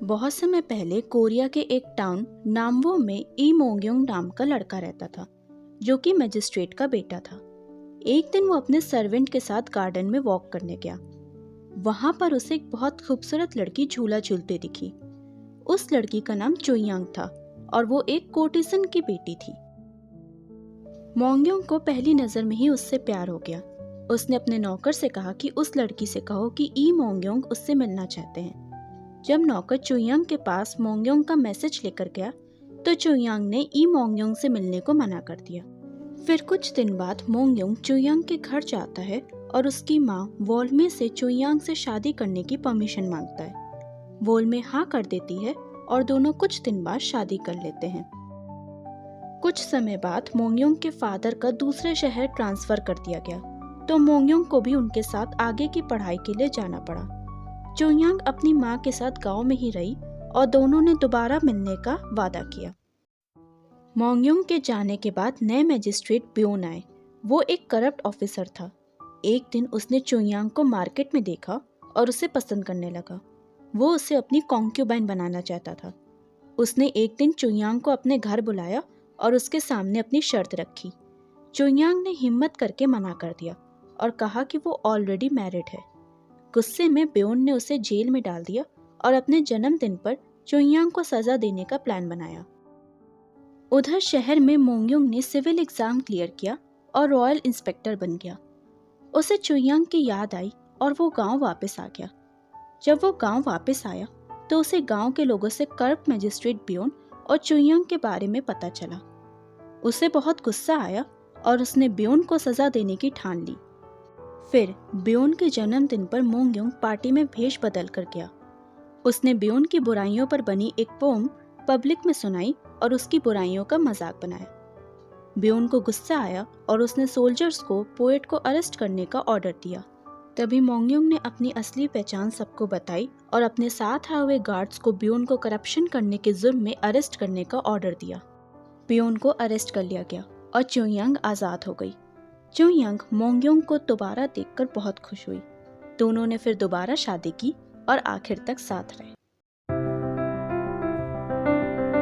बहुत समय पहले कोरिया के एक टाउन नामवो में ई मोंगयोंग नाम का लड़का रहता था, जो कि मजिस्ट्रेट का बेटा था। एक दिन वो अपने सर्वेंट के साथ गार्डन में वॉक करने गया। वहां पर उसे एक बहुत खूबसूरत लड़की झूला झूलते दिखी। उस लड़की का नाम चुईयांग था और वो एक कोर्टिसन की बेटी थी। मोंगयोंग को पहली नजर में ही उससे प्यार हो गया। उसने अपने नौकर से कहा कि उस लड़की से कहो कि ई मोंगयोंग उससे मिलना चाहते हैं। जब नौकर चुईयांग के पास मोंगयोंग का मैसेज लेकर गया तो चुईयांग ने ई मोंगयोंग से मिलने को मना कर दिया। फिर कुछ दिन बाद मोंगयोंग चुईयांग के घर जाता है और उसकी माँ वोल्मे से चुईयांग से शादी करने की परमिशन मांगता है। वोल्मे हाँ कर देती है और दोनों कुछ दिन बाद शादी कर लेते हैं। कुछ समय बाद मोंगयोंग के फादर का दूसरे शहर ट्रांसफर कर दिया गया, तो मोंगयोंग को भी उनके साथ आगे की पढ़ाई के लिए जाना पड़ा। चुईयांग अपनी माँ के साथ गांव में ही रही और दोनों ने दोबारा मिलने का वादा किया। मोंगयोंग के जाने के बाद नए मजिस्ट्रेट ब्योन आए। वो एक करप्ट ऑफिसर था। एक दिन उसने चुईयांग को मार्केट में देखा और उसे पसंद करने लगा। वो उसे अपनी कॉन्क्यूबाइन बनाना चाहता था। उसने एक दिन चुईयांग को अपने घर बुलाया और उसके सामने अपनी शर्त रखी। चुईयांग ने हिम्मत करके मना कर दिया और कहा कि वो ऑलरेडी मैरिड है। गुस्से में ब्योन ने उसे जेल में डाल दिया और अपने जन्मदिन पर चुईयांग को सजा देने का प्लान बनाया। उधर शहर में मोंगयोंग ने सिविल एग्जाम क्लियर किया और रॉयल इंस्पेक्टर बन गया। उसे चुईयांग की याद आई और वो गांव वापस आ गया। जब वो गांव वापस आया तो उसे गांव के लोगों से करप्ट मजिस्ट्रेट ब्योन और चुईयांग के बारे में पता चला। उसे बहुत गुस्सा आया और उसने ब्योन को सजा देने की ठान ली। फिर ब्योन के जन्मदिन पर मोंगयोंग पार्टी में भेष बदल कर गया। उसने ब्योन की बुराइयों पर बनी एक पोम पब्लिक में सुनाई और उसकी बुराइयों का मजाक बनाया। ब्योन को गुस्सा आया और उसने सोल्जर्स को पोएट को अरेस्ट करने का ऑर्डर दिया। तभी मोंगयोंग ने अपनी असली पहचान सबको बताई और अपने साथ आए हुए गार्ड्स को ब्योन को करप्शन करने के जुर्म में अरेस्ट करने का ऑर्डर दिया। ब्योन को अरेस्ट कर लिया गया और चुईयांग आज़ाद हो गई। चुईयांग मोंगयोंग को दोबारा देखकर बहुत खुश हुई। दोनों ने फिर दोबारा शादी की और आखिर तक साथ रहे।